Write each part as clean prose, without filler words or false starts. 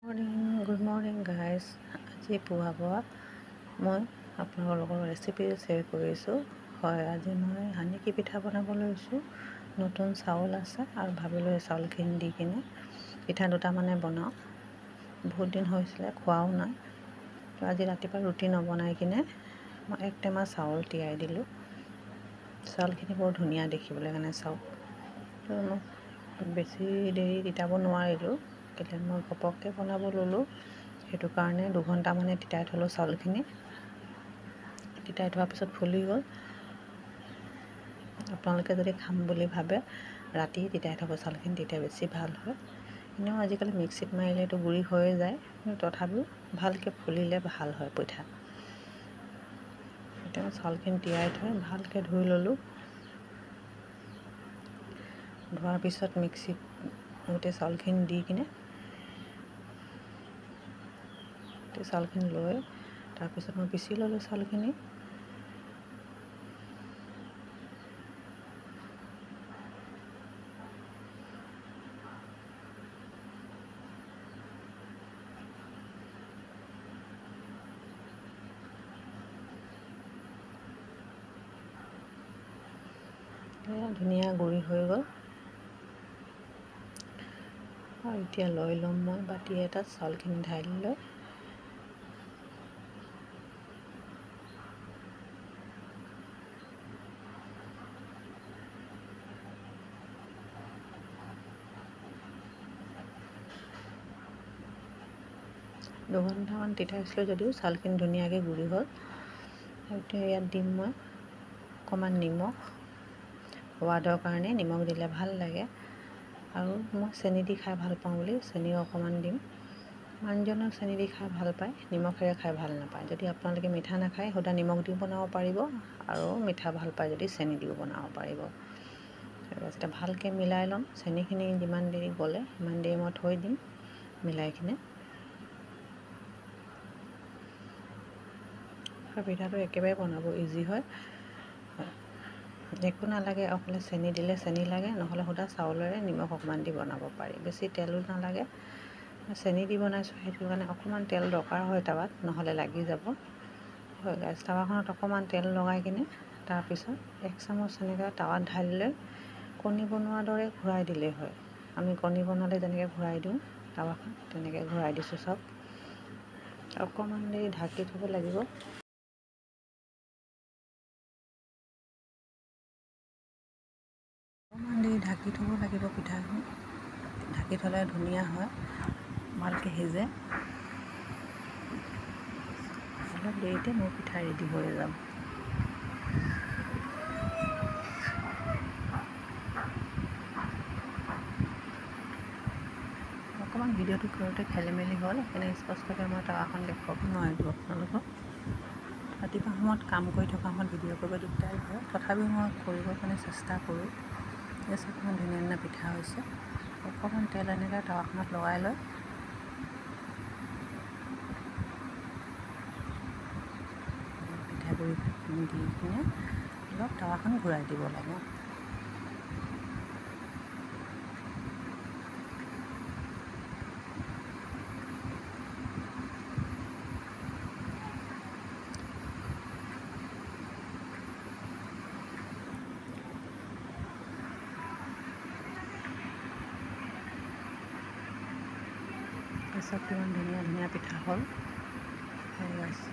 Good morning guys. আজি পুৱা মই আপোনালোকৰ ৰেচিপি শ্বেয়াৰ কৰিছোঁ। হয়, আজি মই হানিকি পিঠা বনাব লৈছোঁ। নতুন চাউল আছে আৰু ভাবিলোঁ এই চাউলখিনি দি কিনে পিঠা দুটা মানে বনাওঁ। বহুত দিন হৈছিলে খোৱাও নাই। তো আজি ৰাতিপুৱা ৰুটি নবনাই কিনে মই 1 টেমা চাউল তিয়াই দিলোঁ। চাউলখিনি বৰ ধুনীয়া দেখিবলৈ কাৰণে চাউল। তো মই বেছি দেৰি তিতাব নোৱাৰিলোঁ। কেলৈ মই ঘপককৈ বনাব ল'লোঁ, সেইটো কাৰণে 2 ঘণ্টা মানে তিতাই থ'লোঁ চাউলখিনি। তিতাই থোৱাৰ পিছত ফুলি গ'ল। আপোনালোকে যদি খাম বুলি ভাবে ৰাতি তিতাই থ'ব চাউলখিনি, তেতিয়া বেছি ভাল হয়। এনেও আজিকালি মিক্সিত মাৰিলে এইটো গুড়ি হৈয়ে যায়, কিন্তু তথাপিও ভালকৈ ফুলিলে ভাল হয় পিঠা। এতিয়া চাউলখিনি তিয়াই থৈ ভালকৈ ধুই ল'লোঁ। ধোৱাৰ পিছত মিক্সিত গোটেই চাউলখিনি দি কিনে চাউলখিনি লৈ তাৰপিছত মই পিচি ল'লোঁ চাউলখিনি। ধুনীয়া গুড়ি হৈ গ'ল। আৰু এতিয়া লৈ ল'ম মই বাতি এটাত চাউলখিনি ঢালি লৈ দুঘণ্টামান তিতাইছিলোঁ যদিও চাউলখিনি ধুনীয়াকৈ গুড়ি হ'ল। এতিয়া ইয়াত দিম মই অকণমান নিমখ, সোৱাদৰ কাৰণে নিমখ দিলে ভাল লাগে। আৰু মই চেনি দি খাই ভাল পাওঁ বুলি চেনিও অকণমান দিম। মানুহজনেও চেনি দি খাই ভাল পায়, নিমখেৰে খাই ভাল নাপায়। যদি আপোনালোকে মিঠা নাখায় সুদা নিমখ দিও বনাব পাৰিব, আৰু মিঠা ভাল পায় যদি চেনি দিও বনাব পাৰিব। তাৰপিছত ভালকৈ মিলাই ল'ম। চেনিখিনি যিমান দেৰি গ'লে সিমান দেৰি মই থৈ দিম মিলাই কিনে। পিঠাটো একেবাৰে বনাব ইজি হয়। একো নালাগে, অকলে চেনি দিলে চেনি লাগে, নহ'লে সুদা চাউলেৰে নিমখ অকণমান দি বনাব পাৰি। বেছি তেলো নালাগে। চেনি দি বনাইছোঁ সেইটো কাৰণে অকণমান তেল দৰকাৰ হয় টাৱাত, নহ'লে লাগি যাব। হয় গাইছ, টাৱাখনত অকণমান তেল লগাই কিনে তাৰপিছত 1 চামুচ এনেকৈ টাৱাত ঢালি লৈ কণী বনোৱাৰ দৰে ঘূৰাই দিলেই হয়। আমি কণী বনালে যেনেকৈ ঘূৰাই দিওঁ টাৱাখন, তেনেকৈ ঘূৰাই দিছোঁ চব। অকণমান দেৰি ঢাকি থ'ব লাগিব। অকণমান দেৰি ঢাকি থ'ব লাগিব পিঠাখিনি। ঢাকি থ'লে ধুনীয়া হয়, ভালকৈ সিজে। অলপ দেৰিতে মোৰ পিঠা ৰেডি হৈ যাব। অকণমান ভিডিঅ'টো কৰোঁতে খেলিমেলি হ'ল, সেইকাৰণে স্পষ্টকৈ মই টাৱাখন দেখুৱাব নোৱাৰিলোঁ আপোনালোকক। ৰাতিপুৱা সময়ত কাম কৰি থকা সময়ত ভিডিঅ' কৰিব দিগদাৰ হয়, তথাপিও মই কৰিবৰ কাৰণে চেষ্টা কৰোঁ। এই চব ধুনীয়া ধুনীয়া পিঠা হৈছে। অকণমান তেল এনেকৈ টাৱাখনত লগাই লৈ পিঠাগুড়ি দি কিনে অলপ টাৱাখন ঘূৰাই দিব লাগে। চব কিমান ধুনীয়া ধুনীয়া পিঠা হ'ল।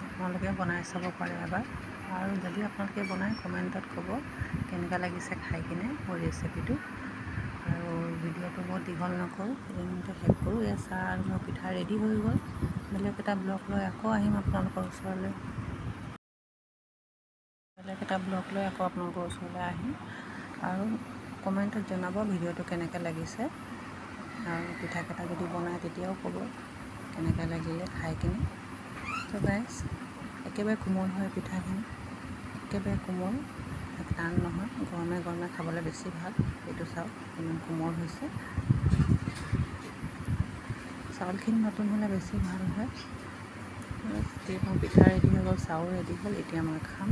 আপোনালোকে বনাই চাব পাৰে এবাৰ। আৰু যদি আপোনালোকে বনাই কমেণ্টত ক'ব কেনেকুৱা লাগিছে খাই কিনে মোৰ ৰেচিপিটো। আৰু ভিডিঅ'টো বহুত দীঘল নকৰোঁ, এইখিনিতে শেষ কৰোঁ। এয়া চাহ আৰু মোৰ পিঠা ৰেডি হৈ গ'ল। বেলেগ এটা ব্লগ লৈ আকৌ আহিম আপোনালোকৰ ওচৰলৈ। আহিম আৰু কমেণ্টত জনাব ভিডিঅ'টো কেনেকৈ লাগিছে। আৰু পিঠাকেইটা যদি বনায় তেতিয়াও ক'ব কেনেকৈ লাগিলে খাই কিনে। তো গাইছ, একেবাৰে কোমল হয় পিঠাখিনি, একেবাৰে কোমল, টান নহয়। গৰমে গৰমে খাবলৈ বেছি ভাল। এইটো চাওক ইমান কোমল হৈছে। চাউলখিনি নতুন হ'লে বেছি ভাল হয়। এতিয়া মোৰ পিঠা ৰেডি হৈ গ'ল, চাউল ৰেডি হ'ল। এতিয়া মই খাম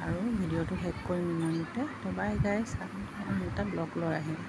আৰু ভিডিঅ'টো শেষ কৰিম ইমানতে। তো বাই গাইছ, আন এটা ব্লগ লৈ আহিম।